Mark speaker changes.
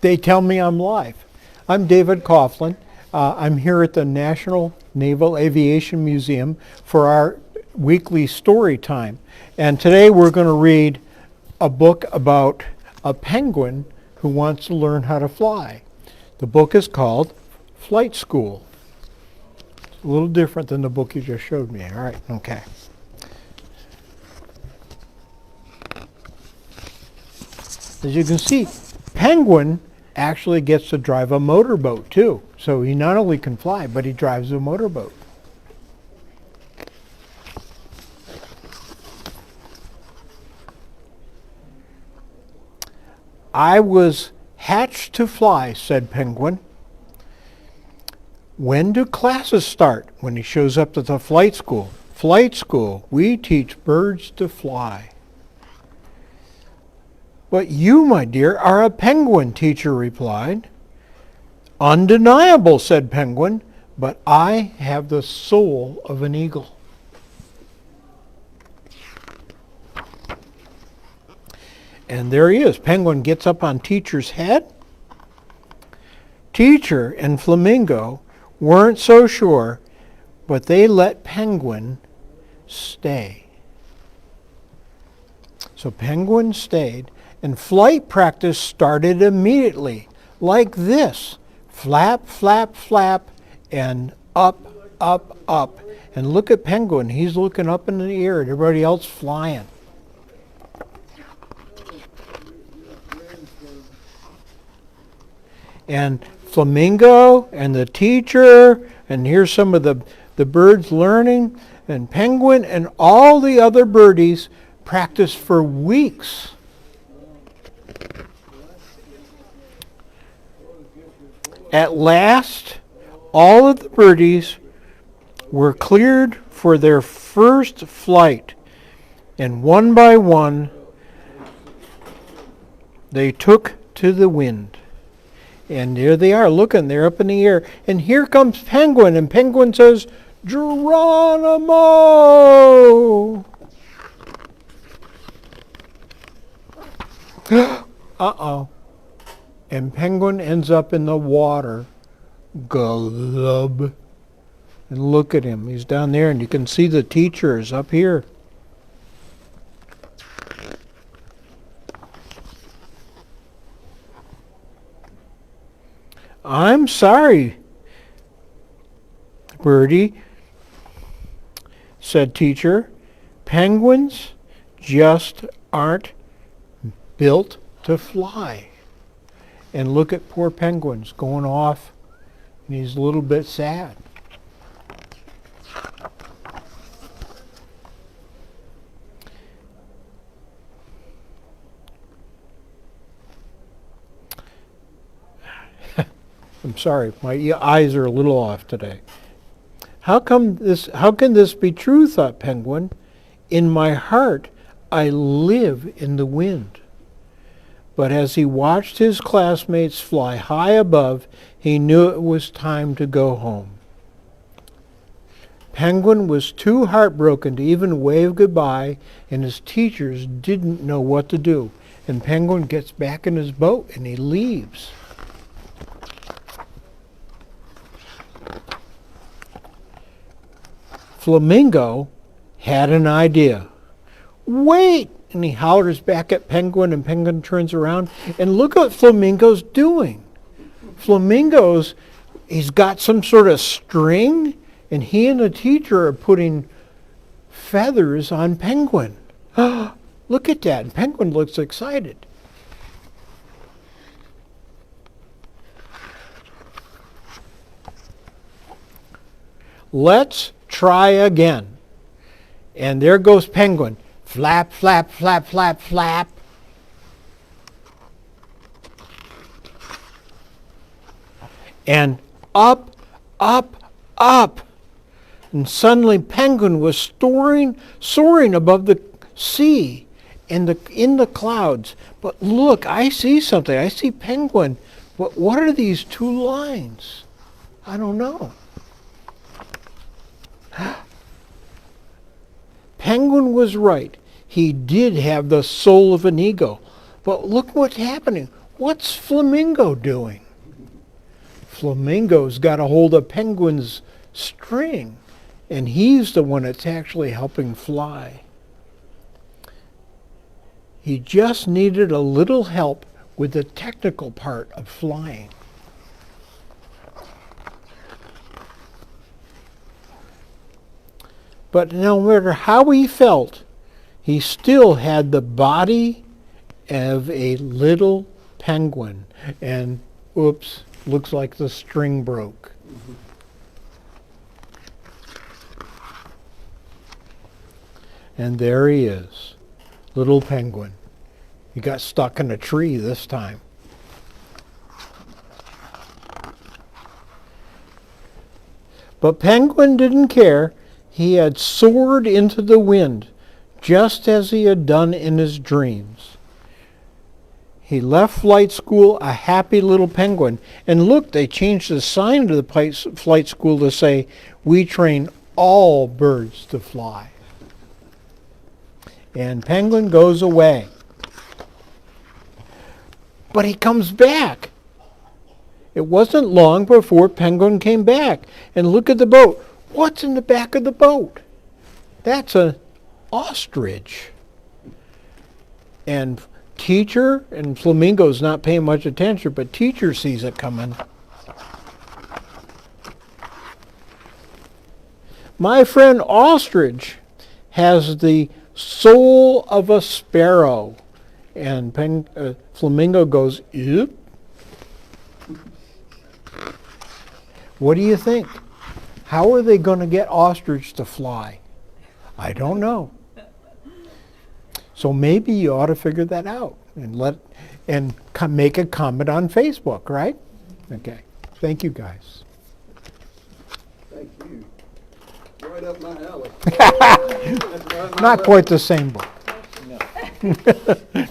Speaker 1: They tell me I'm live. I'm David Coughlin. I'm here at the National Naval Aviation Museum for our weekly story time. And today we're going to read a book about a penguin who wants to learn how to fly. The book is called Flight School. It's a little different than the book you just showed me. All right, okay. As you can see, Penguin actually gets to drive a motorboat too. So he not only can fly, but he drives a motorboat. I was hatched to fly, said Penguin. When do classes start? When he shows up at the flight school. Flight school, we teach birds to fly. But you, my dear, are a penguin, teacher replied. Undeniable, said Penguin, but I have the soul of an eagle. And there he is. Penguin gets up on teacher's head. Teacher and Flamingo weren't so sure, but they let Penguin stay. So Penguin stayed. And flight practice started immediately, like this. Flap, flap, flap, and up, up, up. And look at Penguin. He's looking up in the air at everybody else flying. And Flamingo and the teacher, and here's some of the birds learning, and Penguin and all the other birdies practiced for weeks. At last, all of the birdies were cleared for their first flight, and one by one, they took to the wind. And there they are, looking, they're up in the air. And here comes Penguin, and Penguin says, Geronimo! Uh-oh. And Penguin ends up in the water. Glub. And look at him. He's down there, and you can see the teachers up here. I'm sorry, Birdie, said teacher. Penguins just aren't built to fly. And look at poor Penguin's going off, and he's a little bit sad. I'm sorry, my eyes are a little off today. How can this be true, thought Penguin. In my heart, I live in the wind. But as he watched his classmates fly high above, he knew it was time to go home. Penguin was too heartbroken to even wave goodbye, and his teachers didn't know what to do. And Penguin gets back in his boat and he leaves. Flamingo had an idea. Wait! And he hollers back at Penguin, and Penguin turns around, and look what Flamingo's doing. He's got some sort of string, and he and the teacher are putting feathers on Penguin. Look at that, and Penguin looks excited. Let's try again. And there goes Penguin. Flap, flap, flap, flap, flap. And up, up, up. And suddenly Penguin was soaring above the sea and in the clouds. But look, I see something. I see Penguin. But what are these two lines? I don't know. Penguin was right. He did have the soul of an eagle. But look what's happening. what's Flamingo doing? Flamingo's got a hold of Penguin's string, and he's the one that's actually helping fly. He just needed a little help with the technical part of flying. But no matter how he felt, he still had the body of a little penguin. And, oops, looks like the string broke. And there he is, little penguin. He got stuck in a tree this time. But Penguin didn't care. He had soared into the wind, just as he had done in his dreams. He left flight school a happy little penguin. And look, they changed the sign of the flight school to say, "We train all birds to fly." And Penguin goes away. But he comes back. It wasn't long before Penguin came back. And look at the boat. What's in the back of the boat? That's an ostrich. And Teacher, and Flamingo's not paying much attention, but Teacher sees it coming. My friend Ostrich has the soul of a sparrow. And Flamingo goes, "Yep." What do you think? How are they going to get Ostrich to fly? I don't know. So maybe you ought to figure that out and make a comment on Facebook, right? Okay. Thank you, guys.
Speaker 2: Thank you. Right up my alley.
Speaker 1: Not quite the same book.
Speaker 2: No.